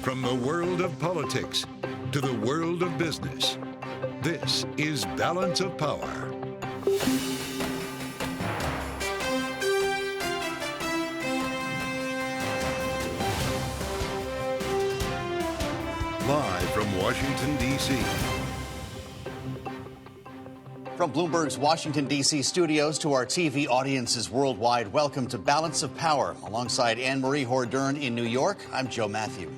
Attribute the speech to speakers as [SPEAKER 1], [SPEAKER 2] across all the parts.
[SPEAKER 1] From the world of politics to the world of business, this is Balance of Power. Live from Washington, D.C.
[SPEAKER 2] From Bloomberg's Washington, D.C. studios to our TV audiences worldwide, welcome to Balance of Power. Alongside Anne-Marie Hordern in New York, I'm Joe Matthew.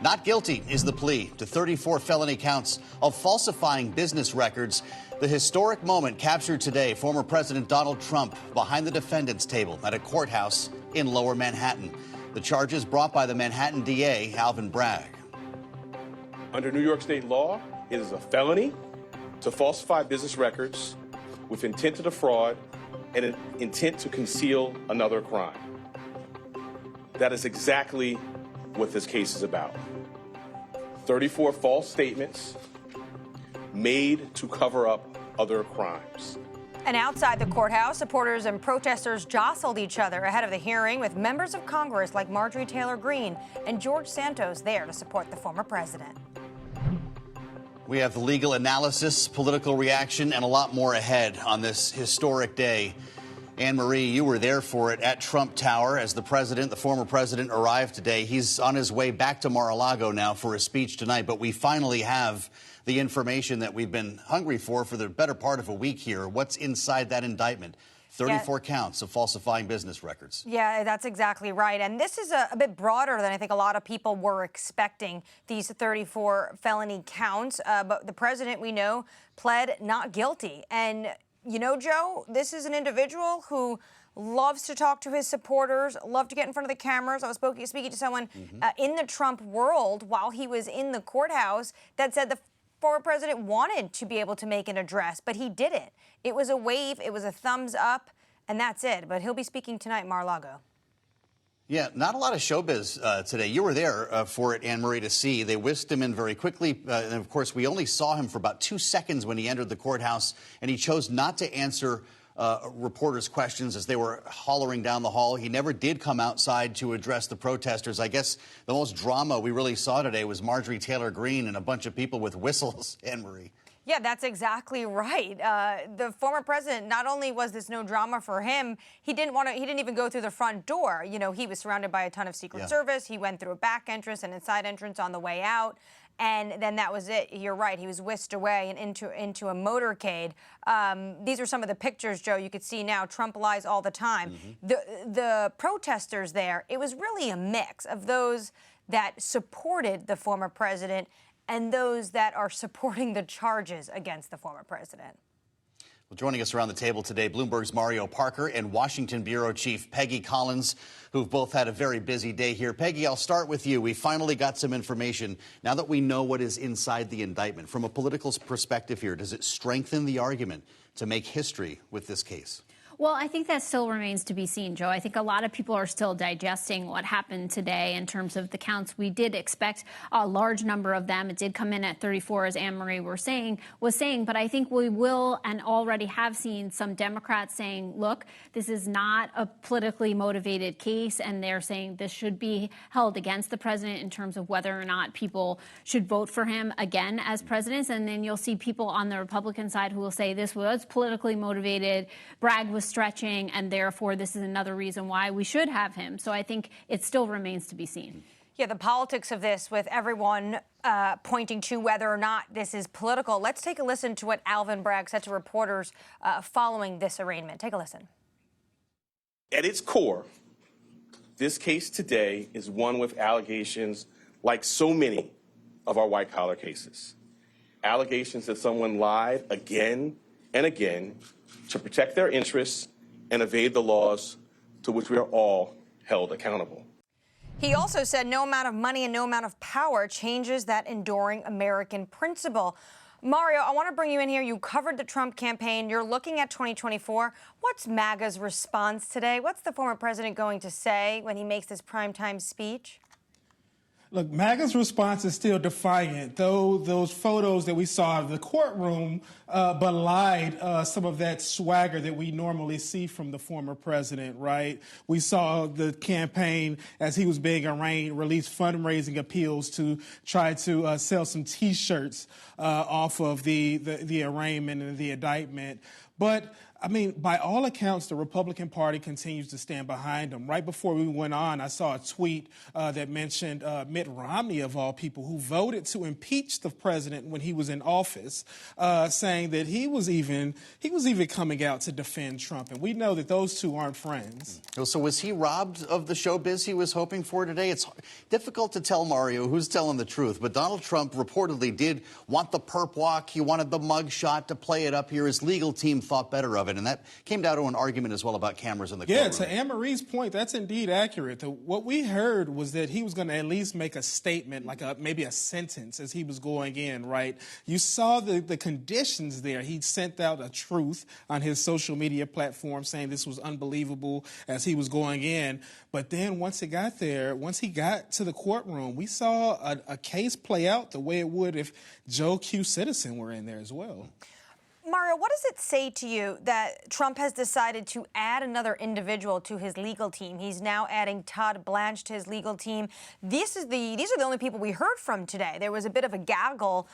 [SPEAKER 2] Not guilty is the plea to 34 felony counts of falsifying business records. The historic moment captured today, former President Donald Trump behind the defendant's table at a courthouse in Lower Manhattan. The charges brought by the Manhattan DA, Alvin Bragg.
[SPEAKER 3] Under New York state law, it is a felony to falsify business records with intent to defraud and an intent to conceal another crime. That is exactly what this case is about. 34 false statements made to cover up other crimes.
[SPEAKER 4] And outside the courthouse, supporters and protesters jostled each other ahead of the hearing, with members of Congress like Marjorie Taylor Greene and George Santos there to support the former president.
[SPEAKER 2] We have the legal analysis, political reaction, and a lot more ahead on this historic day. Anne-Marie, you were there for it at Trump Tower as the former president, arrived today. He's on his way back to Mar-a-Lago now for a speech tonight, but we finally have the information that we've been hungry for the better part of a week here. What's inside that indictment? 34 counts of falsifying business records.
[SPEAKER 4] Yeah, that's exactly right. And this is a bit broader than I think a lot of people were expecting, these 34 felony counts. But the president, we know, pled not guilty. And, you know, Joe, this is an individual who loves to talk to his supporters, loved to get in front of the cameras. I was speaking to someone in the Trump world while he was in the courthouse that said the former president wanted to be able to make an address, but he didn't. It was a wave, it was a thumbs up, and that's it. But he'll be speaking tonight in Mar-a-Lago.
[SPEAKER 2] Yeah, not a lot of showbiz today. You were there for it, Anne-Marie, to see. They whisked him in very quickly. And, of course, we only saw him for about 2 seconds when he entered the courthouse, and he chose not to answer reporters' questions as they were hollering down the hall. He never did come outside to address the protesters. I guess the most drama we really saw today was Marjorie Taylor Greene and a bunch of people with whistles, Anne-Marie.
[SPEAKER 4] Yeah, that's exactly right. The former president, not only was this no drama for him, he didn't even go through the front door. You know, he was surrounded by a ton of Secret Service. He went through a back entrance and a side entrance on the way out. And then that was it. You're right. He was whisked away and into a motorcade. These are some of the pictures, Joe, you could see now. Trump lies all the time. The protesters there, it was really a mix of those that supported the former president and those that are supporting the charges against the former president.
[SPEAKER 2] Well, joining us around the table today, Bloomberg's Mario Parker and Washington Bureau Chief Peggy Collins, who've both had a very busy day here. Peggy, I'll start with you. We finally got some information. Now that we know what is inside the indictment, from a political perspective here, does it strengthen the argument to make history with this case?
[SPEAKER 5] Well, I think that still remains to be seen, Joe. I think a lot of people are still digesting what happened today in terms of the counts. We did expect a large number of them. It did come in at 34, as Anne-Marie was saying, but I think we will and already have seen some Democrats saying, look, this is not a politically motivated case, and they're saying this should be held against the president in terms of whether or not people should vote for him again as president. And then you'll see people on the Republican side who will say this was politically motivated, Bragg was stretching, and therefore this is another reason why we should have him. So I think it still remains to be seen.
[SPEAKER 4] Yeah, the politics of this, with everyone pointing to whether or not this is political. Let's take a listen to what Alvin Bragg said to reporters following this arraignment. Take a listen.
[SPEAKER 3] At its core, this case today is one with allegations like so many of our white-collar cases. Allegations that someone lied again and again to protect their interests and evade the laws to which we are all held accountable.
[SPEAKER 4] He also said no amount of money and no amount of power changes that enduring American principle. Mario, I want to bring you in here. You covered the Trump campaign. You're looking at 2024. What's MAGA's response today? What's the former president going to say when he makes this primetime speech?
[SPEAKER 6] Look, MAGA's response is still defiant, though those photos that we saw of the courtroom belied some of that swagger that we normally see from the former president, right? We saw the campaign, as he was being arraigned, release fundraising appeals to try to sell some T-shirts off of the arraignment and the indictment. But I mean, by all accounts, the Republican Party continues to stand behind him. Right before we went on, I saw a tweet that mentioned Mitt Romney, of all people, who voted to impeach the president when he was in office, saying that he was even coming out to defend Trump. And we know that those two aren't friends.
[SPEAKER 2] So was he robbed of the showbiz he was hoping for today? It's difficult to tell, Mario, who's telling the truth. But Donald Trump reportedly did want the perp walk. He wanted the mug shot to play it up here. His legal team thought better of it. And that came down to an argument as well about cameras in the courtroom.
[SPEAKER 6] Yeah, to Anne-Marie's point, that's indeed accurate. What we heard was that he was going to at least make a statement, like maybe a sentence as he was going in, right? You saw the conditions there. He sent out a truth on his social media platform saying this was unbelievable as he was going in. But then once he got to the courtroom, we saw a case play out the way it would if Joe Q. Citizen were in there as well.
[SPEAKER 4] Mario, what does it say to you that Trump has decided to add another individual to his legal team? He's now adding Todd Blanche to his legal team. These are the only people we heard from today. There was a bit of a gaggle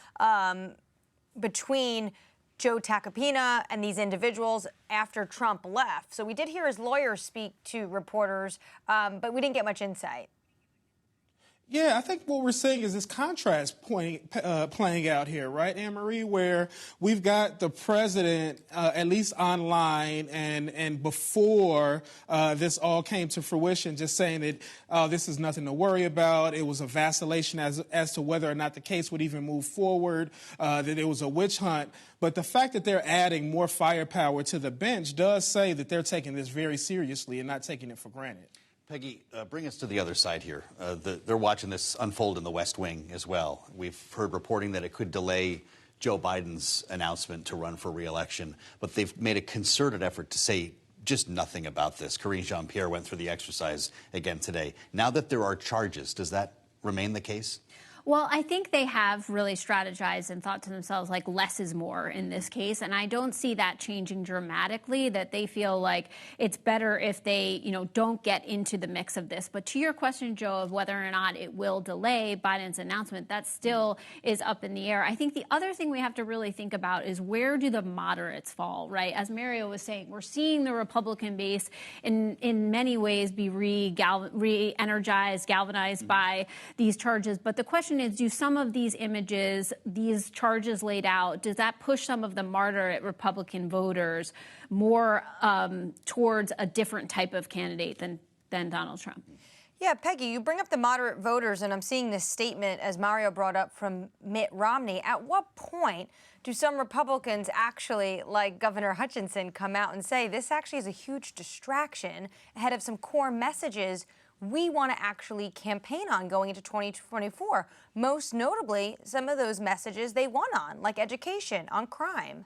[SPEAKER 4] between Joe Tacopina and these individuals after Trump left. So we did hear his lawyer speak to reporters, but we didn't get much insight.
[SPEAKER 6] Yeah, I think what we're seeing is this contrast playing out here, right, Anne-Marie, where we've got the president, at least online and before this all came to fruition, just saying that this is nothing to worry about. It was a vacillation as to whether or not the case would even move forward, that it was a witch hunt. But the fact that they're adding more firepower to the bench does say that they're taking this very seriously and not taking it for granted.
[SPEAKER 2] Peggy, bring us to the other side here. They're watching this unfold in the West Wing as well. We've heard reporting that it could delay Joe Biden's announcement to run for re-election, but they've made a concerted effort to say just nothing about this. Karine Jean-Pierre went through the exercise again today. Now that there are charges, does that remain the case?
[SPEAKER 5] Well, I think they have really strategized and thought to themselves, like, less is more in this case. And I don't see that changing dramatically, that they feel like it's better if they, don't get into the mix of this. But to your question, Joe, of whether or not it will delay Biden's announcement, that still is up in the air. I think the other thing we have to really think about is where do the moderates fall, right? As Mario was saying, we're seeing the Republican base in many ways be re-energized, galvanized by these charges. But the question is, do some of these images, these charges laid out, does that push some of the moderate Republican voters more towards a different type of candidate than Donald Trump?
[SPEAKER 4] Yeah, Peggy, you bring up the moderate voters, and I'm seeing this statement, as Mario brought up, from Mitt Romney. At what point do some Republicans actually, like Governor Hutchinson, come out and say this actually is a huge distraction ahead of some core messages we want to actually campaign on going into 2024? Most notably, some of those messages they won on, like education, on crime.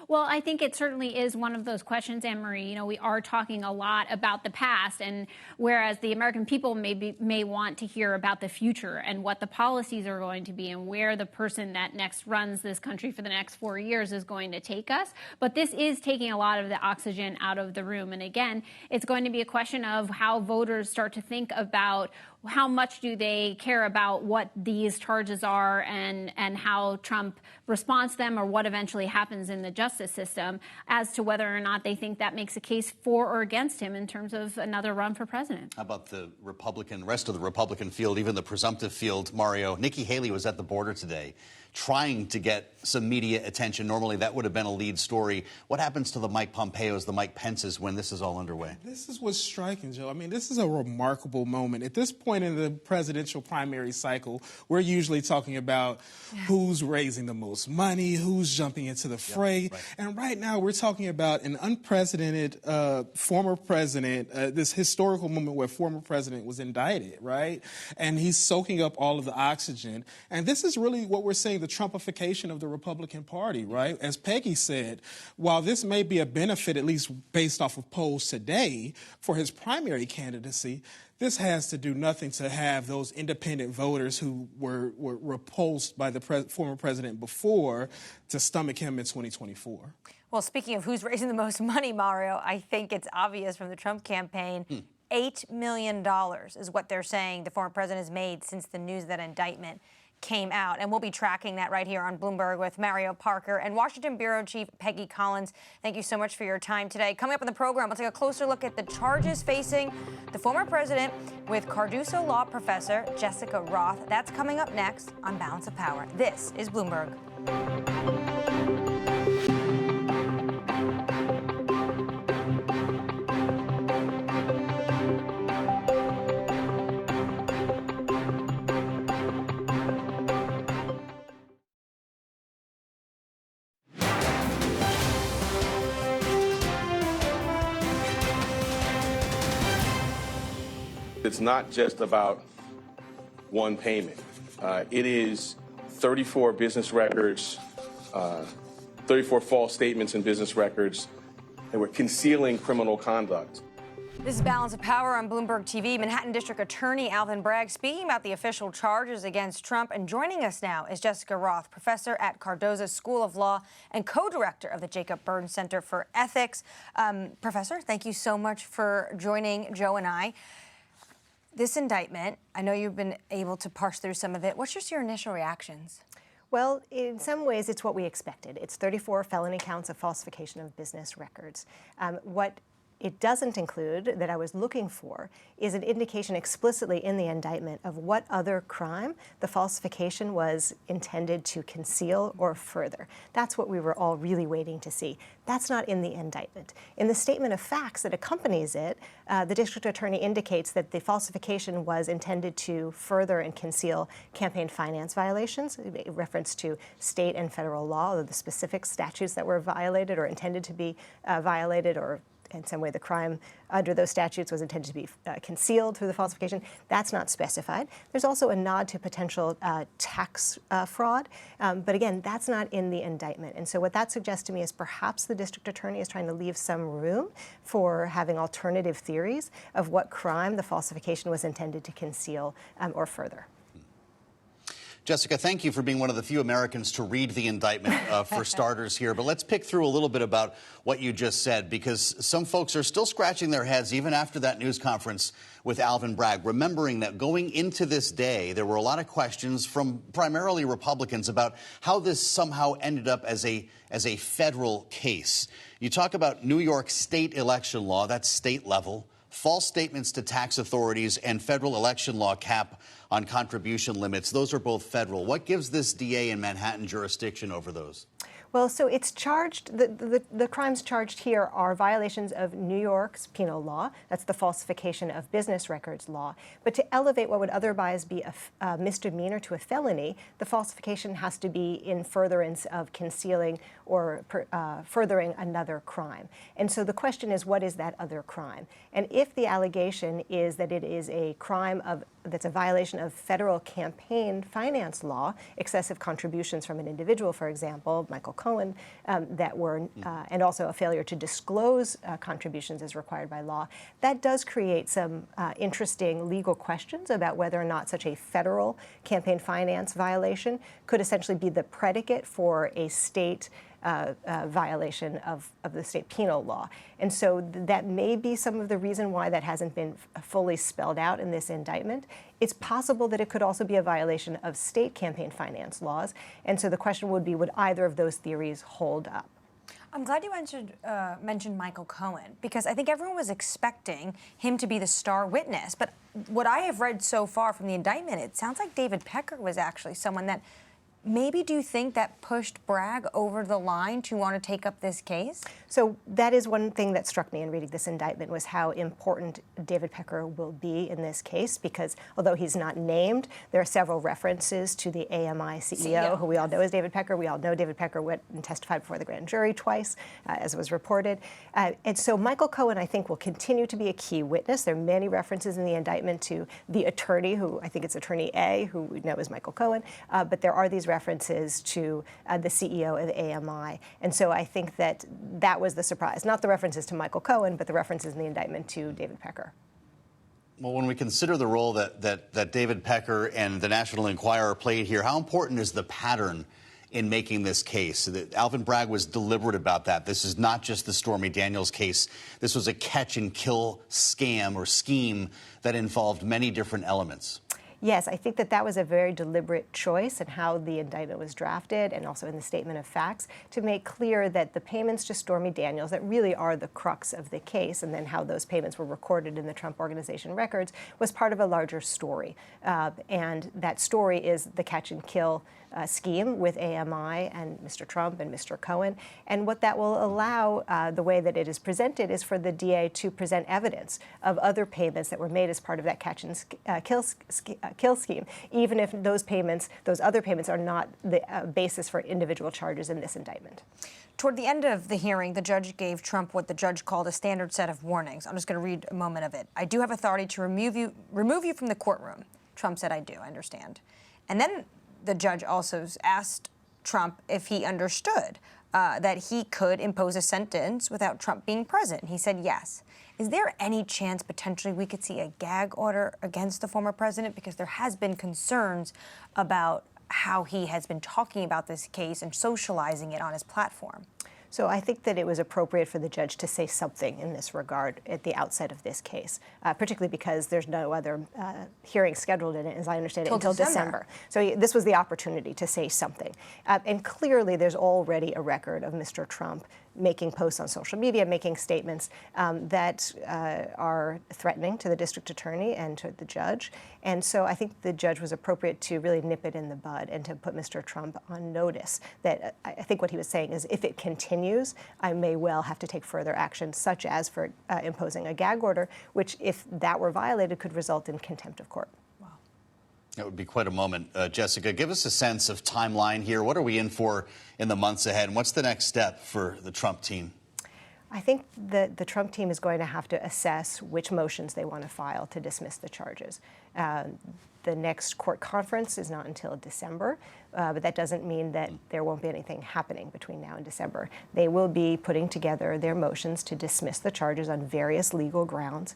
[SPEAKER 5] Well, I think it certainly is one of those questions, Anne-Marie. We are talking a lot about the past, and whereas the American people may want to hear about the future and what the policies are going to be and where the person that next runs this country for the next 4 years is going to take us. But this is taking a lot of the oxygen out of the room. And again, it's going to be a question of how voters start to think about how much do they care about what these charges are and how Trump responds to them, or what eventually happens in the justice system, as to whether or not they think that makes a case for or against him in terms of another run for president.
[SPEAKER 2] How about the rest of the Republican field, even the presumptive field, Mario? Nikki Haley was at the border today trying to get some media attention. Normally that would have been a lead story. What happens to the Mike Pompeos, the Mike Pences when this is all underway?
[SPEAKER 6] This is what's striking, Joe. I mean, this is a remarkable moment. At this point in the presidential primary cycle, we're usually talking about who's raising the most money, who's jumping into the fray. Yep, right. And right now we're talking about an unprecedented former president, this historical moment where former president was indicted, right? And he's soaking up all of the oxygen. And this is really what we're saying, the Trumpification of the Republican Party, right? As Peggy said, while this may be a benefit, at least based off of polls today, for his primary candidacy, this has to do nothing to have those independent voters who were repulsed by the former president before to stomach him in 2024.
[SPEAKER 4] Well, speaking of who's raising the most money, Mario, I think it's obvious from the Trump campaign. $8 million is what they're saying the former president has made since the news of that indictment came out. And we'll be tracking that right here on Bloomberg with Mario Parker and Washington Bureau Chief Peggy Collins. Thank you so much for your time today. Coming up in the program, we'll take a closer look at the charges facing the former president with Cardozo law professor Jessica Roth. That's coming up next on Balance of Power. This is Bloomberg.
[SPEAKER 3] It's not just about one payment. It is 34 business records, 34 false statements in business records that were concealing criminal conduct.
[SPEAKER 4] This is Balance of Power on Bloomberg TV. Manhattan District Attorney Alvin Bragg speaking about the official charges against Trump. And joining us now is Jessica Roth, professor at Cardozo School of Law and co-director of the Jacob Burns Center for Ethics. Professor, thank you so much for joining Joe and I. This indictment, I know you've been able to parse through some of it. What's just your initial reactions?
[SPEAKER 7] Well, in some ways, it's what we expected. It's 34 felony counts of falsification of business records. What it doesn't include, that I was looking for, is an indication explicitly in the indictment of what other crime the falsification was intended to conceal or further. That's what we were all really waiting to see. That's not in the indictment. In the statement of facts that accompanies it, the district attorney indicates that the falsification was intended to further and conceal campaign finance violations, in reference to state and federal law, or the specific statutes that were violated or intended to be violated, or in some way the crime under those statutes was intended to be concealed through the falsification. That's not specified. There's also a nod to potential tax fraud, but again, that's not in the indictment. And so what that suggests to me is perhaps the district attorney is trying to leave some room for having alternative theories of what crime the falsification was intended to conceal or further.
[SPEAKER 2] Jessica, thank you for being one of the few Americans to read the indictment for starters here. But let's pick through a little bit about what you just said, because some folks are still scratching their heads even after that news conference with Alvin Bragg, remembering that going into this day, there were a lot of questions from primarily Republicans about how this somehow ended up as a federal case. You talk about New York state election law, that's state level, false statements to tax authorities, and federal election law cap on contribution limits. Those are both federal. What gives this DA in Manhattan jurisdiction over those?
[SPEAKER 7] Well, so it's charged, the crimes charged here are violations of New York's penal law. That's the falsification of business records law. But to elevate what would otherwise be a misdemeanor to a felony, the falsification has to be in furtherance of concealing or furthering another crime. And so the question is, what is that other crime? And if the allegation is that it is a crime that's a violation of federal campaign finance law, excessive contributions from an individual, for example, Michael Cohen, that were, and also a failure to disclose contributions as required by law, that does create some interesting legal questions about whether or not such a federal campaign finance violation could essentially be the predicate for a state violation of the state penal law. And so that may be some of the reason why that hasn't been fully spelled out in this indictment. It's possible that it could also be a violation of state campaign finance laws. And so the question would be, would either of those theories hold up?
[SPEAKER 4] I'm glad you mentioned Michael Cohen, because I think everyone was expecting him to be the star witness. But what I have read so far from the indictment, it sounds like David Pecker was actually someone that maybe, do you think that pushed Bragg over the line to want to take up this case?
[SPEAKER 7] So that is one thing that struck me in reading this indictment, was how important David Pecker will be in this case, because although he's not named, there are several references to the AMI CEO, who we all know is David Pecker. We all know David Pecker went and testified before the grand jury twice, as was reported. And so Michael Cohen, I think, will continue to be a key witness. There are many references in the indictment to the attorney, who I think it's Attorney A, who we know is Michael Cohen, but there are these references to the CEO of AMI. And so I think that was the surprise. Not the references to Michael Cohen, but the references in the indictment to David Pecker.
[SPEAKER 2] Well, when we consider the role that David Pecker and the National Enquirer played here, how important is the pattern in making this case? Alvin Bragg was deliberate about that. This is not just the Stormy Daniels case. This was a catch-and-kill scam or scheme that involved many different elements.
[SPEAKER 7] Yes, I think that was a very deliberate choice in how the indictment was drafted and also in the statement of facts to make clear that the payments to Stormy Daniels that really are the crux of the case, and then how those payments were recorded in the Trump Organization records, was part of a larger story. And that story is the catch and kill scheme with AMI and Mr. Trump and Mr. Cohen. And what that will allow, the way that it is presented, is for the DA to present evidence of other payments that were made as part of that catch and kill scheme, even if those payments, those other payments, are not the basis for individual charges in this indictment.
[SPEAKER 4] Toward the end of the hearing, the judge gave Trump what the judge called a standard set of warnings. I'm just going to read a moment of it. "I do have authority to remove you from the courtroom." Trump said, "I do, I understand." And then the judge also asked Trump if he understood that he could impose a sentence without Trump being present. He said yes. Is there any chance potentially we could see a gag order against the former president? Because there has been concerns about how he has been talking about this case and socializing it on his platform.
[SPEAKER 7] So I think that it was appropriate for the judge to say something in this regard at the outset of this case, particularly because there's no other hearing scheduled in it, as I understand it, until December. So this was the opportunity to say something. And clearly there's already a record of Mr. Trump making posts on social media, making statements that are threatening to the district attorney and to the judge. And so I think the judge was appropriate to really nip it in the bud and to put Mr. Trump on notice that I think what he was saying is, if it continues, I may well have to take further action, such as for imposing a gag order, which, if that were violated, could result in contempt of court.
[SPEAKER 2] That would be quite a moment. Jessica, give us a sense of timeline here. What are we in for in the months ahead? And what's the next step for the Trump team?
[SPEAKER 7] I think that the Trump team is going to have to assess which motions they want to file to dismiss the charges. The next court conference is not until December, but that doesn't mean that there won't be anything happening between now and December. They will be putting together their motions to dismiss the charges on various legal grounds,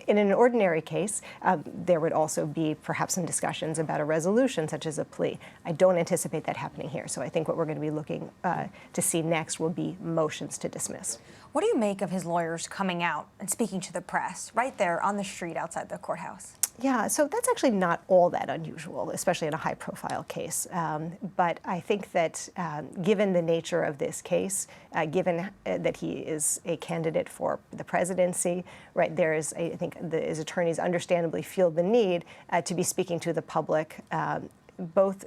[SPEAKER 7] in an ordinary case, there would also be perhaps some discussions about a resolution, such as a plea. I don't anticipate that happening here, so I think what we're going to be looking to see next will be motions to dismiss.
[SPEAKER 4] What do you make of his lawyers coming out and speaking to the press right there on the street outside the courthouse?
[SPEAKER 7] Yeah, so that's actually not all that unusual, especially in a high-profile case. But I think that given the nature of this case, given that he is a candidate for the presidency, right, I think his attorneys understandably feel the need to be speaking to the public, both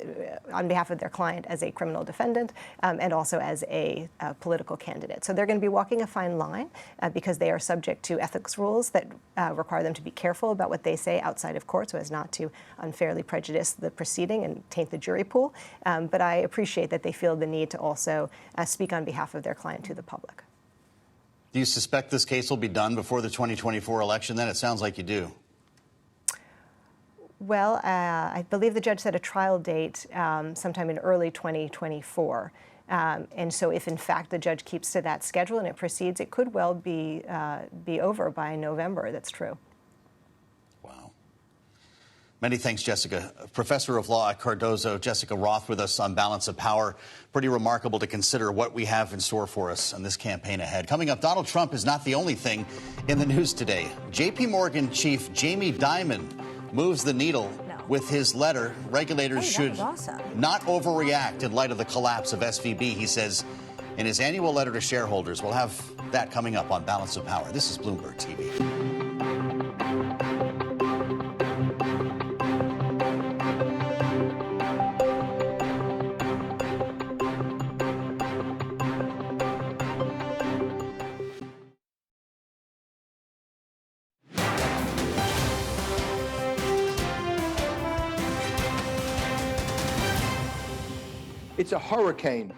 [SPEAKER 7] on behalf of their client as a criminal defendant and also as a political candidate. So they're going to be walking a fine line because they are subject to ethics rules that require them to be careful about what they say outside of court so as not to unfairly prejudice the proceeding and taint the jury pool. But I appreciate that they feel the need to also speak on behalf of their client to the public.
[SPEAKER 2] Do you suspect this case will be done before the 2024 election then? It sounds like you do.
[SPEAKER 7] Well, I believe the judge set a trial date sometime in early 2024. And so if, in fact, the judge keeps to that schedule and it proceeds, it could well be over by November. That's true.
[SPEAKER 2] Wow. Many thanks, Jessica. Professor of Law at Cardozo, Jessica Roth, with us on Balance of Power. Pretty remarkable to consider what we have in store for us on this campaign ahead. Coming up, Donald Trump is not the only thing in the news today. J.P. Morgan chief Jamie Dimon moves the needle with his letter. Regulators should not overreact in light of the collapse of SVB, he says in his annual letter to shareholders. We'll have that coming up on Balance of Power. This is Bloomberg TV.
[SPEAKER 8] It's a hurricane.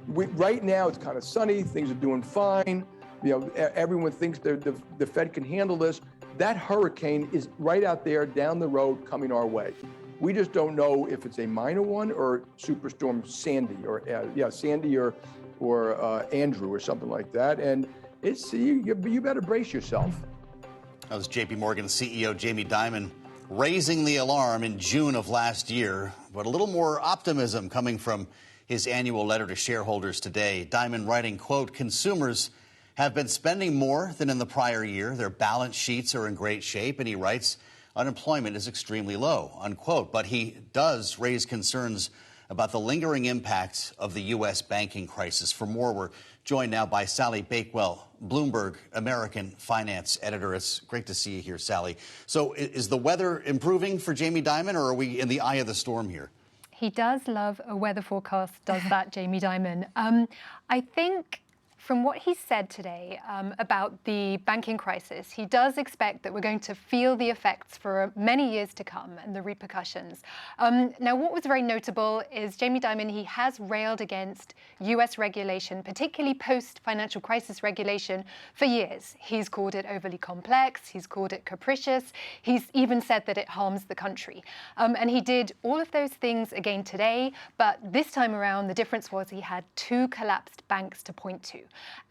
[SPEAKER 8] Right now it's kind of sunny, things are doing fine. You know, everyone thinks the Fed can handle this. That hurricane is right out there down the road coming our way. We just don't know if it's a minor one or Superstorm Sandy or Sandy or Andrew or something like that. And You better brace yourself.
[SPEAKER 2] That was JP Morgan CEO Jamie Dimon raising the alarm in June of last year, but a little more optimism coming from his annual letter to shareholders today. Dimon writing, quote, consumers have been spending more than in the prior year. Their balance sheets are in great shape. And he writes, unemployment is extremely low, unquote. But he does raise concerns about the lingering impact of the U.S. banking crisis. For more, we're joined now by Sally Bakewell, Bloomberg American finance editor. It's great to see you here, Sally. So is the weather improving for Jamie Dimon, or are we in the eye of the storm here?
[SPEAKER 9] He does love a weather forecast, does that, Jamie Dimon. I think from what he said today about the banking crisis, he does expect that we're going to feel the effects for many years to come and the repercussions. Now, what was very notable is Jamie Dimon, he has railed against US regulation, particularly post-financial crisis regulation, for years. He's called it overly complex, he's called it capricious, he's even said that it harms the country. And he did all of those things again today, but this time around, the difference was he had two collapsed banks to point to.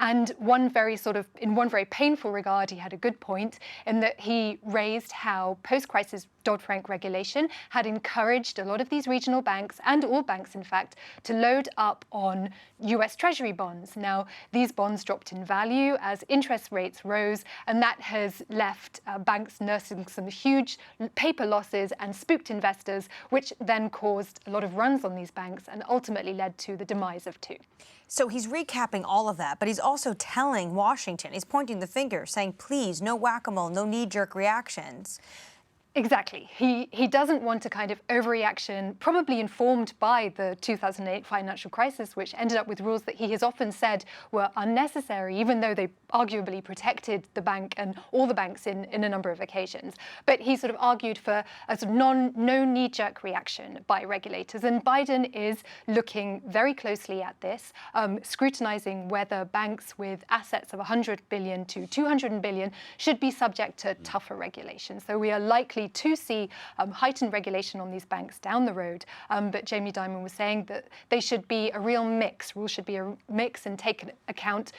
[SPEAKER 9] And in one very painful regard, he had a good point in that he raised how post-crisis Dodd-Frank regulation had encouraged a lot of these regional banks, and all banks in fact, to load up on US Treasury bonds. Now, these bonds dropped in value as interest rates rose, and that has left banks nursing some huge paper losses and spooked investors, which then caused a lot of runs on these banks and ultimately led to the demise of two.
[SPEAKER 4] So he's recapping all of that, but he's also telling Washington, he's pointing the finger, saying, please, no whack-a-mole, no knee-jerk reactions.
[SPEAKER 9] Exactly. He doesn't want a kind of overreaction, probably informed by the 2008 financial crisis, which ended up with rules that he has often said were unnecessary, even though they arguably protected the bank and all the banks in a number of occasions. But he sort of argued for a sort of no knee-jerk reaction by regulators. And Biden is looking very closely at this, scrutinizing whether banks with assets of 100 billion to 200 billion should be subject to tougher regulations. So we are likely to see heightened regulation on these banks down the road. But Jamie Dimon was saying that they should be a real mix. Rules should be a mix and take into account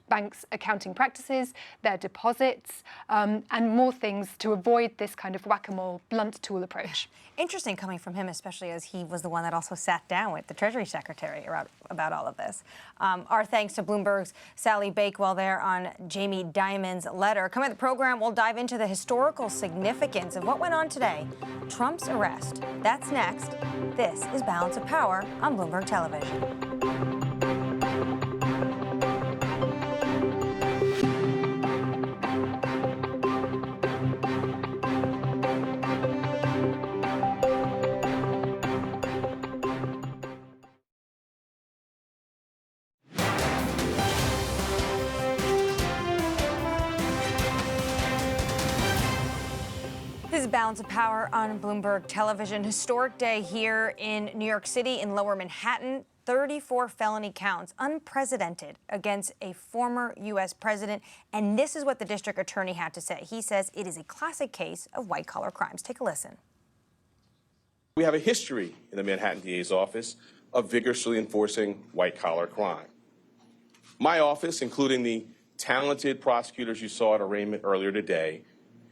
[SPEAKER 9] banks' accounting practices, their deposits, and more things to avoid this kind of whack-a-mole blunt tool approach.
[SPEAKER 4] Interesting coming from him, especially as he was the one that also sat down with the Treasury Secretary about all of this. Our thanks to Bloomberg's Sally Bakewell there on Jamie Dimon's letter. Coming at the program, we'll dive into the historical significance of what went on today, Trump's arrest. That's next. This is Balance of Power on Bloomberg Television. This is Balance of Power on Bloomberg Television. Historic day here in New York City in Lower Manhattan. 34 felony counts, unprecedented, against a former U.S. president. And this is what the district attorney had to say. He says it is a classic case of white-collar crimes. Take a listen.
[SPEAKER 3] We have a history in the Manhattan DA's office of vigorously enforcing white-collar crime. My office, including the talented prosecutors you saw at arraignment earlier today,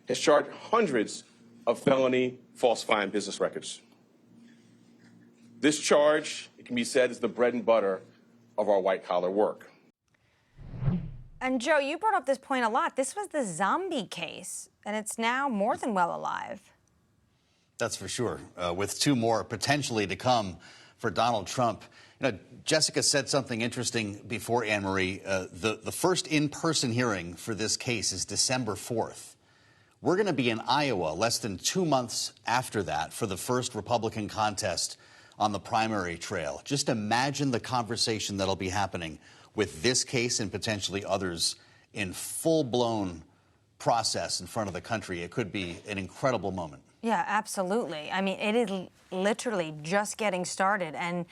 [SPEAKER 3] has charged hundreds of felony falsifying business records. This charge, it can be said, is the bread and butter of our white-collar work.
[SPEAKER 4] And Joe, you brought up this point a lot. This was the zombie case, and it's now more than well alive.
[SPEAKER 2] That's for sure, with two more potentially to come for Donald Trump. You know, Jessica said something interesting before, Anne-Marie. The first in-person hearing for this case is December 4th. We're going to be in Iowa less than 2 months after that for the first Republican contest on the primary trail. Just imagine the conversation that'll be happening with this case and potentially others in full-blown process in front of the country. It could be an incredible moment.
[SPEAKER 4] Yeah, absolutely. I mean, it is literally just getting started. And,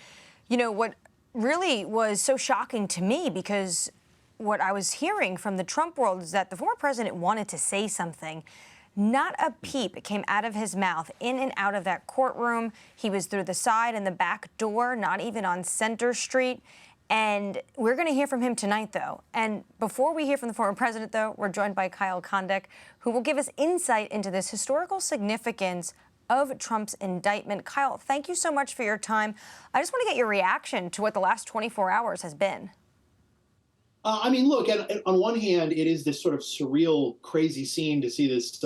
[SPEAKER 4] you know, what really was so shocking to me, because what I was hearing from the Trump world is that the former president wanted to say something. Not a peep came out of his mouth in and out of that courtroom. He was through the side and the back door, not even on Center Street. And we're going to hear from him tonight, though. And before we hear from the former president, though, we're joined by Kyle Kondik, who will give us insight into this historical significance of Trump's indictment. Kyle, thank you so much for your time. I just want to get your reaction to what the last 24 hours has been.
[SPEAKER 10] I mean, look, on one hand, it is this sort of surreal, crazy scene to see this,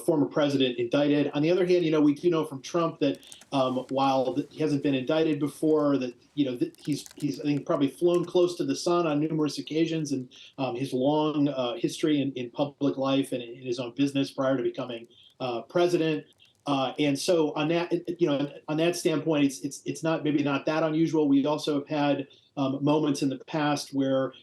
[SPEAKER 10] former president indicted. On the other hand, we do know from Trump that while he hasn't been indicted before, that, he's I think, probably flown close to the sun on numerous occasions, and his long history in public life and in his own business prior to becoming president. And so on that, on that standpoint, it's not maybe not that unusual. We also have had moments in the past where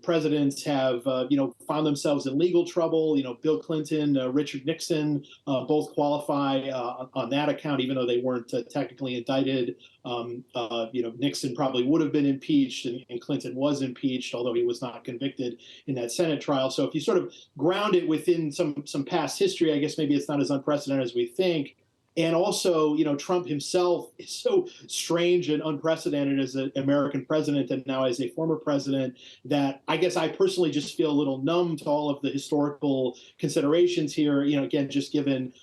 [SPEAKER 10] presidents have, found themselves in legal trouble. Bill Clinton, Richard Nixon, both qualify on that account, even though they weren't technically indicted. Nixon probably would have been impeached, and Clinton was impeached, although he was not convicted in that Senate trial. So if you sort of ground it within some past history, I guess maybe it's not as unprecedented as we think. And also, Trump himself is so strange and unprecedented as an American president and now as a former president that I guess I personally just feel a little numb to all of the historical considerations here, again, just given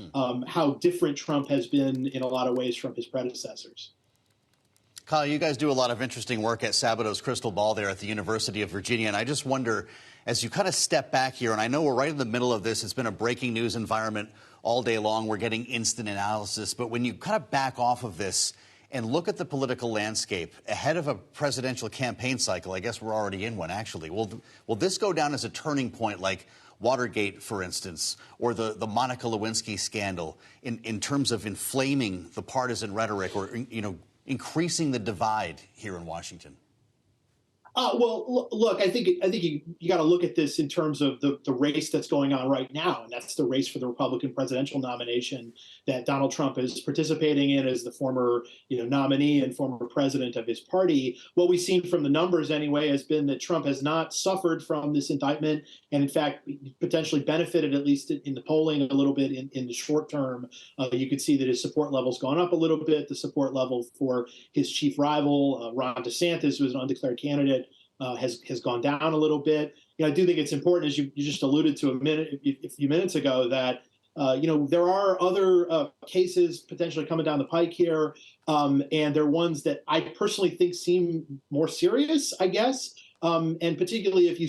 [SPEAKER 10] how different Trump has been in a lot of ways from his predecessors.
[SPEAKER 2] Kyle, you guys do a lot of interesting work at Sabato's Crystal Ball there at the University of Virginia. And I just wonder, as you kind of step back here, and I know we're right in the middle of this, it's been a breaking news environment all day long. We're getting instant analysis. But when you kind of back off of this and look at the political landscape ahead of a presidential campaign cycle, I guess we're already in one, actually. Will this go down as a turning point like Watergate, for instance, or the Monica Lewinsky scandal in terms of inflaming the partisan rhetoric or, increasing the divide here in Washington?
[SPEAKER 10] Well, look, I think you got to look at this in terms of the race that's going on right now, and that's the race for the Republican presidential nomination that Donald Trump is participating in as the former, nominee and former president of his party. What we've seen from the numbers, anyway, has been that Trump has not suffered from this indictment, and in fact, potentially benefited, at least in the polling, a little bit in the short term. You could see that his support level's gone up a little bit. The support level for his chief rival, Ron DeSantis, who is an undeclared candidate, has gone down a little bit. I do think it's important, as you just alluded to a few minutes ago, that there are other cases potentially coming down the pike here, and they're ones that I personally think seem more serious, I guess. And particularly if you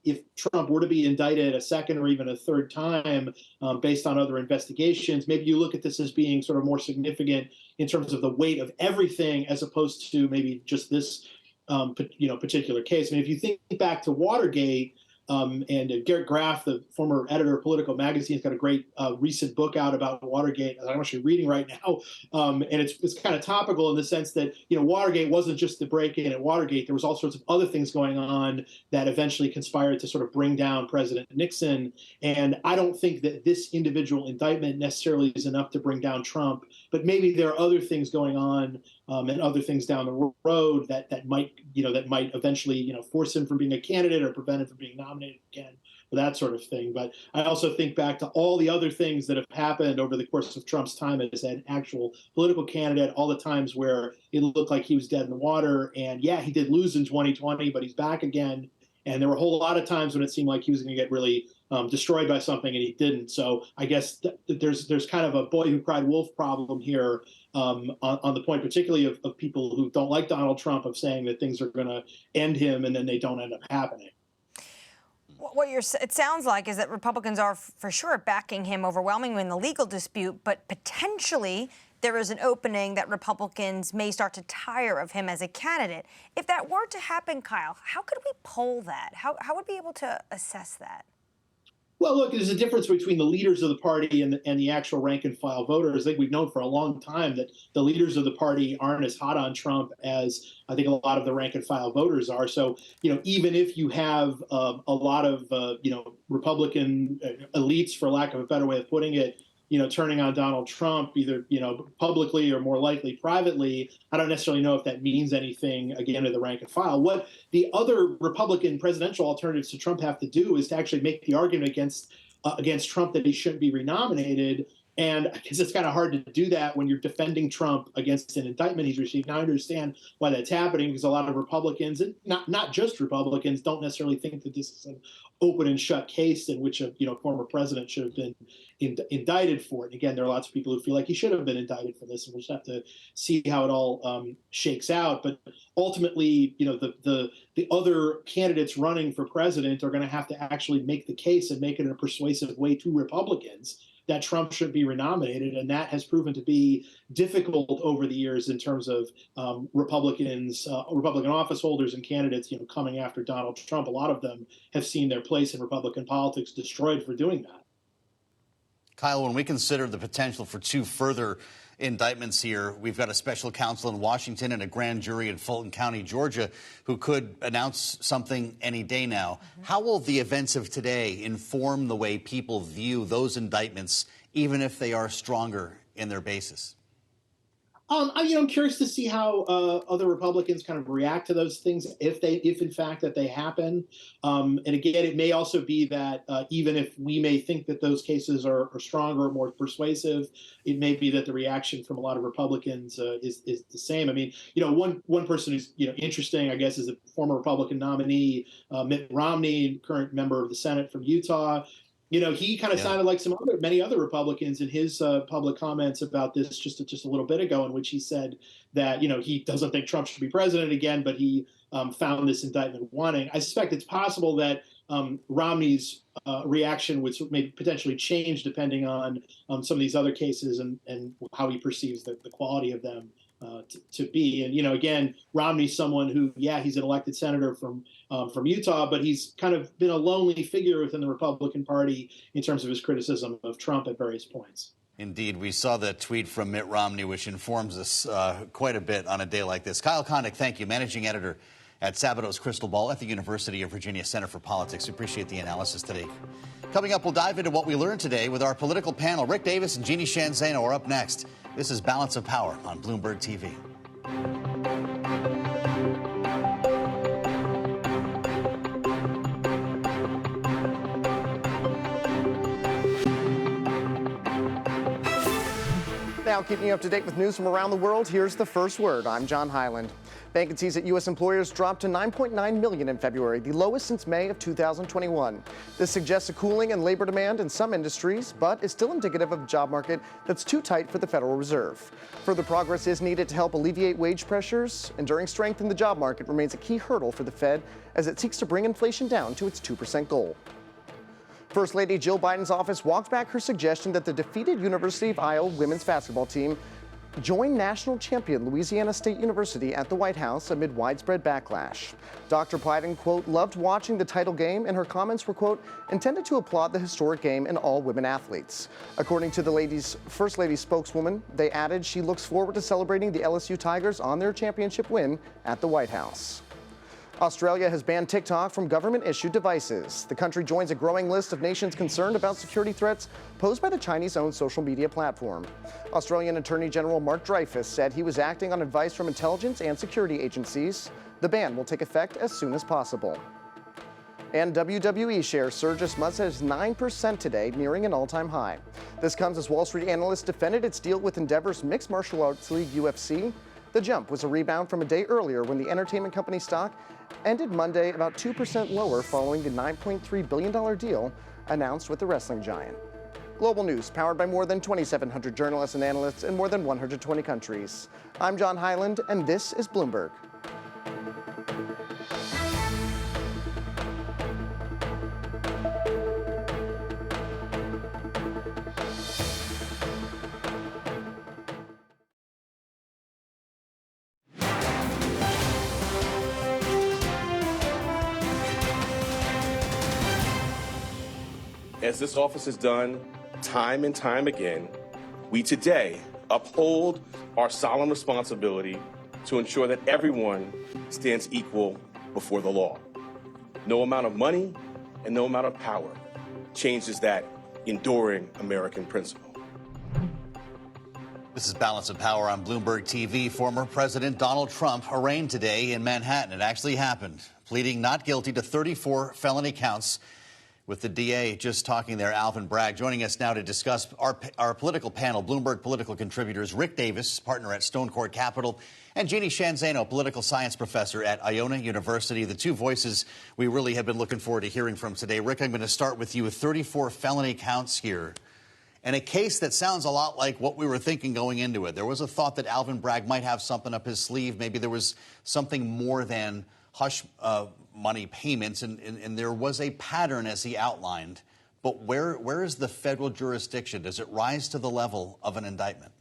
[SPEAKER 10] if Trump were to be indicted a second or even a third time based on other investigations, maybe you look at this as being sort of more significant in terms of the weight of everything, as opposed to maybe just this particular case. I mean, if you think back to Watergate, and Garrett Graff, the former editor of Politico magazine, has got a great recent book out about Watergate that I'm actually reading right now. And it's kind of topical in the sense that, Watergate wasn't just the break-in at Watergate. There was all sorts of other things going on that eventually conspired to sort of bring down President Nixon. And I don't think that this individual indictment necessarily is enough to bring down Trump, but maybe there are other things going on and other things down the road that might eventually, force him from being a candidate or prevent him from being nominated again, or that sort of thing. But I also think back to all the other things that have happened over the course of Trump's time as an actual political candidate, all the times where it looked like he was dead in the water. And yeah, he did lose in 2020, but he's back again. And there were a whole lot of times when it seemed like he was going to get really destroyed by something, and he didn't. So I guess there's kind of a boy who cried wolf problem here on the point, particularly of people who don't like Donald Trump, of saying that things are going to end him and then they don't end up happening.
[SPEAKER 4] What it sounds like is that Republicans are for sure backing him overwhelmingly in the legal dispute, but potentially there is an opening that Republicans may start to tire of him as a candidate. If that were to happen, Kyle, how could we poll that? How would we be able to assess that?
[SPEAKER 10] Well, look, there's a difference between the leaders of the party and the actual rank and file voters. I think we've known for a long time that the leaders of the party aren't as hot on Trump as I think a lot of the rank and file voters are. So, even if you have a lot of, Republican elites, for lack of a better way of putting it, turning on Donald Trump, either, publicly or more likely privately, I don't necessarily know if that means anything, again, to the rank and file. What the other Republican presidential alternatives to Trump have to do is to actually make the argument against Trump that he shouldn't be renominated. And I guess it's kind of hard to do that when you're defending Trump against an indictment he's received. Now I understand why that's happening, because a lot of Republicans, and not just Republicans, don't necessarily think that this is an open and shut case in which a former president should have been indicted for it. And again, there are lots of people who feel like he should have been indicted for this, and we'll just have to see how it all shakes out. But ultimately, the other candidates running for president are going to have to actually make the case and make it in a persuasive way to Republicans that Trump should be renominated, and that has proven to be difficult over the years in terms of Republican office holders and candidates, coming after Donald Trump. A lot of them have seen their place in Republican politics destroyed for doing that.
[SPEAKER 2] Kyle, when we consider the potential for 2 further indictments here, we've got a special counsel in Washington and a grand jury in Fulton County, Georgia, who could announce something any day now. How will the events of today inform the way people view those indictments, even if they are stronger in their basis?
[SPEAKER 10] I'm curious to see how other Republicans kind of react to those things, if in fact that they happen. And again, it may also be that even if we may think that those cases are stronger or more persuasive, it may be that the reaction from a lot of Republicans is the same. I mean, one person who's interesting, I guess, is a former Republican nominee, Mitt Romney, current member of the Senate from Utah. He kind of sounded like many other Republicans in his public comments about this just a little bit ago, in which he said that, he doesn't think Trump should be president again, but he found this indictment wanting. I suspect it's possible that Romney's reaction would maybe potentially change depending on some of these other cases and how he perceives the quality of them to be. And, again, Romney's someone who, he's an elected senator from Utah, but he's kind of been a lonely figure within the Republican Party in terms of his criticism of Trump at various points.
[SPEAKER 2] Indeed. We saw the tweet from Mitt Romney, which informs us quite a bit on a day like this. Kyle Kondik, thank you, managing editor at Sabato's Crystal Ball at the University of Virginia Center for Politics. We appreciate the analysis today. Coming up, we'll dive into what we learned today with our political panel. Rick Davis and Jeannie Shanzano are up next. This is Balance of Power on Bloomberg TV.
[SPEAKER 11] Now, keeping you up to date with news from around the world, here's the first word. I'm John Hyland. Vacancies at U.S. employers dropped to 9.9 million in February, the lowest since May of 2021. This suggests a cooling in labor demand in some industries, but is still indicative of a job market that's too tight for the Federal Reserve. Further progress is needed to help alleviate wage pressures. Enduring strength in the job market remains a key hurdle for the Fed as it seeks to bring inflation down to its 2% goal. First Lady Jill Biden's office walked back her suggestion that the defeated University of Iowa women's basketball team join national champion Louisiana State University at the White House amid widespread backlash. Dr. Biden, quote, loved watching the title game, and her comments were, quote, intended to applaud the historic game and all women athletes. According to the First Lady spokeswoman, they added she looks forward to celebrating the LSU Tigers on their championship win at the White House. Australia has banned TikTok from government-issued devices. The country joins a growing list of nations concerned about security threats posed by the Chinese-owned social media platform. Australian Attorney General Mark Dreyfus said he was acting on advice from intelligence and security agencies. The ban will take effect as soon as possible. And WWE shares surged as much as 9% today, nearing an all-time high. This comes as Wall Street analysts defended its deal with Endeavor's mixed martial arts league UFC. The jump was a rebound from a day earlier when the entertainment company stock ended Monday about 2% lower following the $9.3 billion deal announced with the wrestling giant. Global news powered by more than 2,700 journalists and analysts in more than 120 countries. I'm John Hyland, and this is Bloomberg.
[SPEAKER 3] As this office has done time and time again, we today uphold our solemn responsibility to ensure that everyone stands equal before the law. No amount of money and no amount of power changes that enduring American principle.
[SPEAKER 2] This is Balance of Power on Bloomberg TV. Former President Donald Trump arraigned today in Manhattan. It actually happened, pleading not guilty to 34 felony counts with the DA just talking there, Alvin Bragg. Joining us now to discuss our political panel, Bloomberg political contributors Rick Davis, partner at Stone Court Capital, and Jeannie Shanzano, political science professor at Iona University. The two voices we really have been looking forward to hearing from today. Rick, I'm going to start with you with 34 felony counts here, and a case that sounds a lot like what we were thinking going into it. There was a thought that Alvin Bragg might have something up his sleeve. Maybe there was something more than hush money payments, and there was a pattern as he outlined. But where is the federal jurisdiction? Does it rise to the level of an indictment?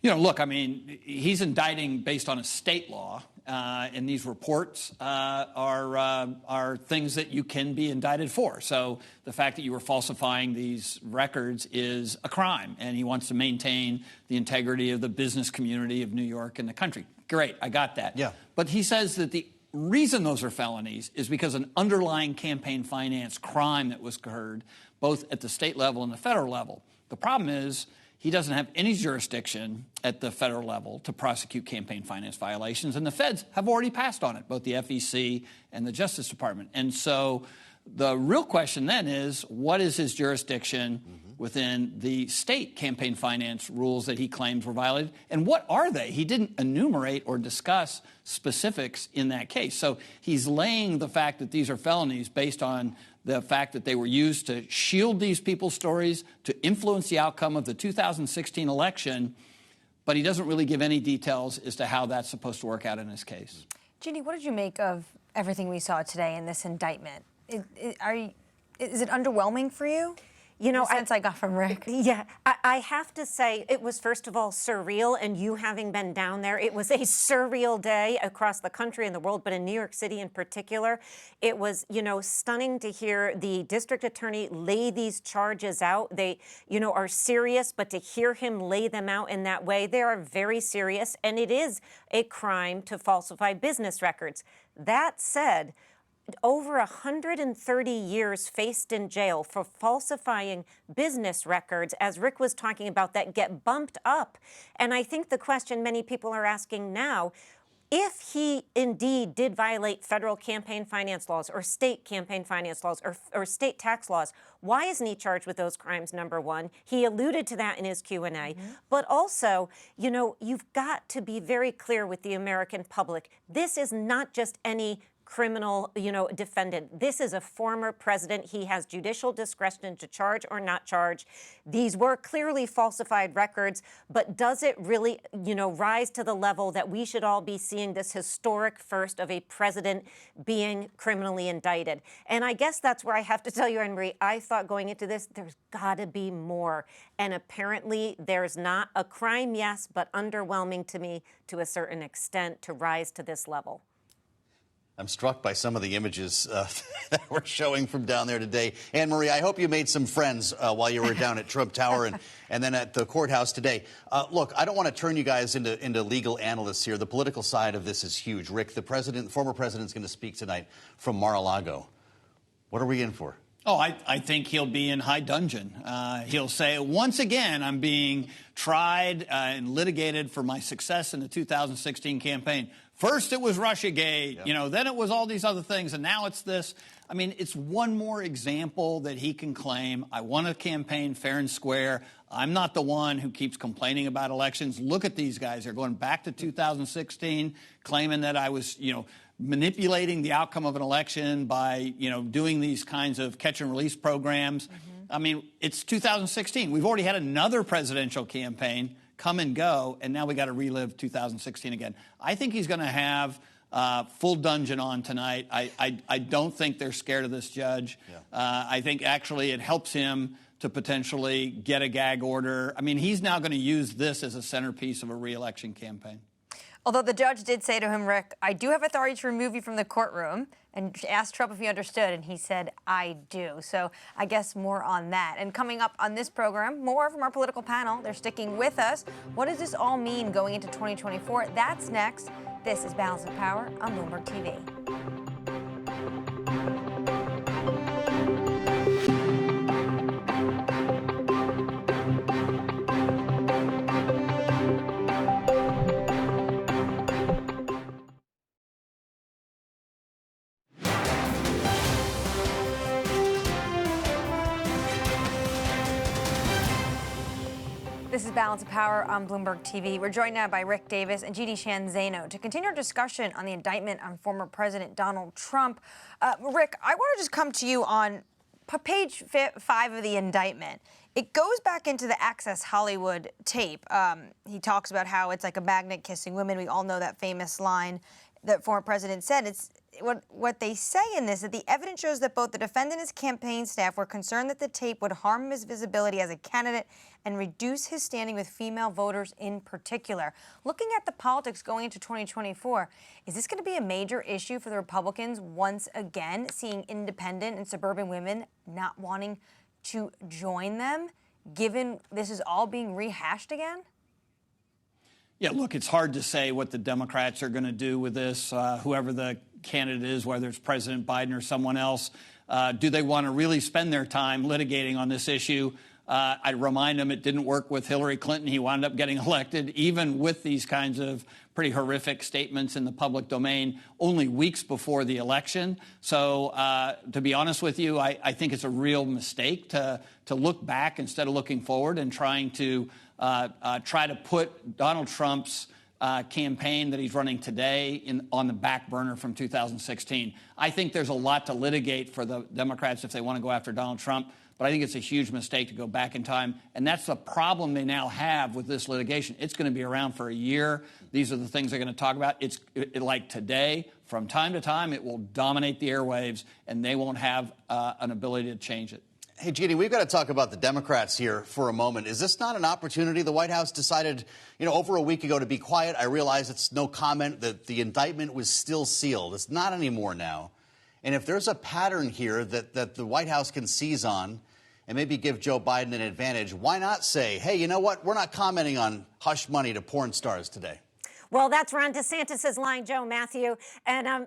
[SPEAKER 12] You know, look, I mean, he's indicting based on a state law, and these reports are things that you can be indicted for. So the fact that you were falsifying these records is a crime, and he wants to maintain the integrity of the business community of New York and the country. Great, I got that.
[SPEAKER 2] Yeah.
[SPEAKER 12] But he says that the reason those are felonies is because an underlying campaign finance crime that was occurred both at the state level and the federal level. The problem is he doesn't have any jurisdiction at the federal level to prosecute campaign finance violations, and the feds have already passed on it, both the FEC and the Justice Department. And so the real question then is, what is his jurisdiction within the state campaign finance rules that he claims were violated, and what are they? He didn't enumerate or discuss specifics in that case. So he's laying the fact that these are felonies based on the fact that they were used to shield these people's stories, to influence the outcome of the 2016 election, but he doesn't really give any details as to how that's supposed to work out in his case.
[SPEAKER 4] Jeannie, what did you make of everything we saw today in this indictment? Is it underwhelming for you?
[SPEAKER 13] You know,
[SPEAKER 4] the sense I got from Rick.
[SPEAKER 13] Yeah, I have to say it was, first of all, surreal. And you having been down there, it was a surreal day across the country and the world, but in New York City in particular, it was, you know, stunning to hear the district attorney lay these charges out. They, you know, are serious, but to hear him lay them out in that way, they are very serious. And it is a crime to falsify business records. That said, over 130 years faced in jail for falsifying business records, as Rick was talking about, that get bumped up. And I think the question many people are asking now, if he indeed did violate federal campaign finance laws or state campaign finance laws or state tax laws, why isn't he charged with those crimes, number one? He alluded to that in his Q&A. But also, you know, you've got to be very clear with the American public. This is not just any criminal, you know, defendant. This is a former president. He has judicial discretion to charge or not charge. These were clearly falsified records, but does it really, you know, rise to the level that we should all be seeing this historic first of a president being criminally indicted? And I guess that's where I have to tell you, Anne-Marie, I thought going into this, there's got to be more. And apparently there's not. A crime, yes, but underwhelming to me to a certain extent to rise to this level.
[SPEAKER 2] I'm struck by some of the images that we're showing from down there today. Anne-Marie, I hope you made some friends while you were down at Trump Tower and then at the courthouse today. Look, I don't want to turn you guys into legal analysts here. The political side of this is huge. Rick, the former president's going to speak tonight from Mar-a-Lago. What are we in for?
[SPEAKER 12] Oh, I think he'll be in high dudgeon. He'll say, once again, I'm being tried and litigated for my success in the 2016 campaign. First, it was Russiagate,
[SPEAKER 2] Yep.
[SPEAKER 12] you know, then it was all these other things, and now it's this. I mean, it's one more example that he can claim, I won a campaign fair and square. I'm not the one who keeps complaining about elections. Look at these guys. They're going back to 2016, claiming that I was, you know, manipulating the outcome of an election by, you know, doing these kinds of catch and release programs. I mean, it's 2016. We've already had another presidential campaign come and go, and now we got to relive 2016 again. I think he's going to have full dungeon on tonight. I don't think they're scared of this judge. Yeah. I think actually it helps him to potentially get a gag order. I mean, he's now going to use this as a centerpiece of a re-election campaign.
[SPEAKER 4] Although the judge did say to him, Rick, I do have authority to remove you from the courtroom, and asked Trump if he understood, and he said, I do. So I guess more on that. And coming up on this program, more from our political panel. They're sticking with us. What does this all mean going into 2024? That's next. This is Balance of Power on Bloomberg TV. This is Balance of Power on Bloomberg TV. We're joined now by Rick Davis and Jeannie Shanzano to continue our discussion on the indictment on former President Donald Trump. Rick, I want to just come to you on page 5 of the indictment. It goes back into the Access Hollywood tape. He talks about how it's like a magnet kissing women. We all know that famous line that former president said. It's what they say in this, that the evidence shows that both the defendant and his campaign staff were concerned that the tape would harm his visibility as a candidate and reduce his standing with female voters in particular. Looking at the politics going into 2024, is this going to be a major issue for the Republicans once again, seeing independent and suburban women not wanting to join them, given this is all being rehashed again?
[SPEAKER 12] Yeah, look, it's hard to say what the Democrats are going to do with this, whoever the candidate is, whether it's President Biden or someone else. Do they want to really spend their time litigating on this issue? I remind them it didn't work with Hillary Clinton. He wound up getting elected, even with these kinds of pretty horrific statements in the public domain only weeks before the election. So to be honest with you, I think it's a real mistake to look back instead of looking forward and trying to try to put Donald Trump's campaign that he's running today on the back burner from 2016. I think there's a lot to litigate for the Democrats if they want to go after Donald Trump, but I think it's a huge mistake to go back in time. And that's the problem they now have with this litigation. It's going to be around for a year. These are the things they're going to talk about. Like today, from time to time, it will dominate the airwaves, and they won't have an ability to change it.
[SPEAKER 2] Hey, Jeannie, we've got to talk about the Democrats here for a moment. Is this not an opportunity? The White House decided, over a week ago to be quiet. I realize it's no comment, that the indictment was still sealed. It's not anymore now. And if there's a pattern here that the White House can seize on and maybe give Joe Biden an advantage, why not say, hey, you know what? We're not commenting on hush money to porn stars today.
[SPEAKER 13] Well, that's Ron DeSantis's line, Joe Matthew, and I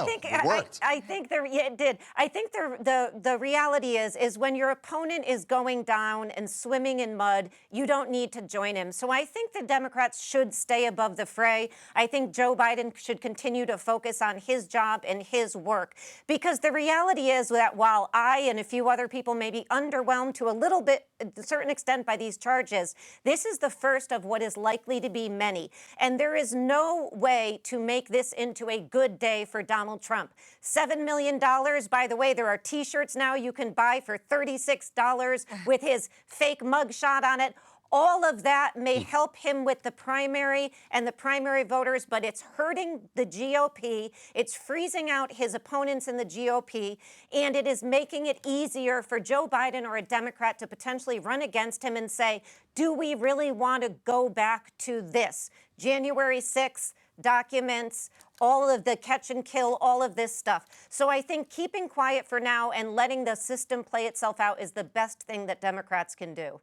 [SPEAKER 13] think
[SPEAKER 2] it worked.
[SPEAKER 13] I think it did. I think the reality is when your opponent is going down and swimming in mud, you don't need to join him. So I think the Democrats should stay above the fray. I think Joe Biden should continue to focus on his job and his work, because the reality is that while I and a few other people may be underwhelmed to a certain extent by these charges, this is the first of what is likely to be many, and there is no way to make this into a good day for Donald Trump. $7 million, by the way, there are T-shirts now you can buy for $36 with his fake mugshot on it. All of that may help him with the primary and the primary voters, but it's hurting the GOP. It's freezing out his opponents in the GOP, and it is making it easier for Joe Biden or a Democrat to potentially run against him and say, do we really want to go back to this? January 6th, documents, all of the catch and kill, all of this stuff. So I think keeping quiet for now and letting the system play itself out is the best thing that Democrats can do.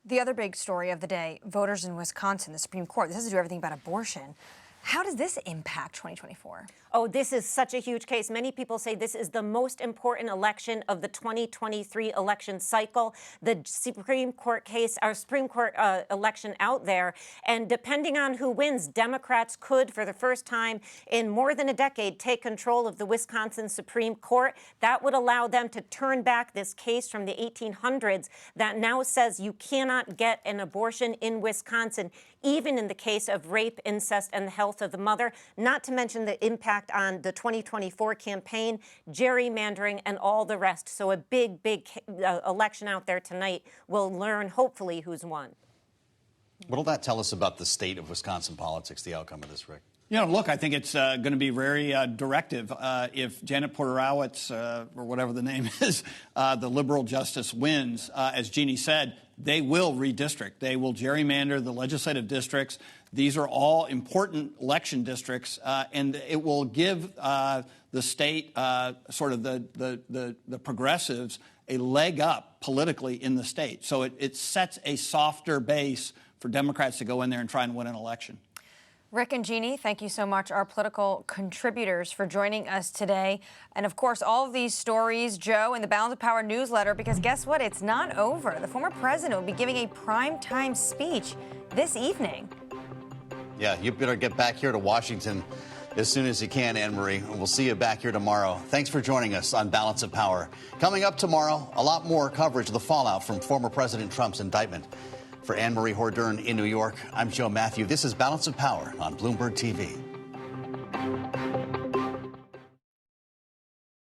[SPEAKER 4] The other big story of the day, voters in Wisconsin, the Supreme Court. This has to do everything about abortion. How does this impact 2024?
[SPEAKER 13] Oh, this is such a huge case. Many people say this is the most important election of the 2023 election cycle, the Supreme Court case, our Supreme Court election out there. And depending on who wins, Democrats could, for the first time in more than a decade, take control of the Wisconsin Supreme Court. That would allow them to turn back this case from the 1800s that now says you cannot get an abortion in Wisconsin, even in the case of rape, incest, and the health of the mother, not to mention the impact on the 2024 campaign, gerrymandering, and all the rest. So a big, big election out there tonight. We'll learn, hopefully, who's won.
[SPEAKER 2] What'll that tell us about the state of Wisconsin politics, the outcome of this, Rick?
[SPEAKER 12] Look, I think it's going to be very directive. If Janet Porter-Rowitz, or whatever the name is, the liberal justice wins, as Jeannie said, they will redistrict. They will gerrymander the legislative districts. These are all important election districts, and it will give the state, sort of the progressives, a leg up politically in the state. So it sets a softer base for Democrats to go in there and try and win an election.
[SPEAKER 4] Rick and Jeannie, thank you so much, our political contributors, for joining us today. And, of course, all of these stories, Joe, in the Balance of Power newsletter, because guess what? It's not over. The former president will be giving a primetime speech this evening.
[SPEAKER 2] Yeah, you better get back here to Washington as soon as you can, Anne-Marie. We'll see you back here tomorrow. Thanks for joining us on Balance of Power. Coming up tomorrow, a lot more coverage of the fallout from former President Trump's indictment. For Anne-Marie Hordern in New York, I'm Joe Matthew. This is Balance of Power on Bloomberg TV.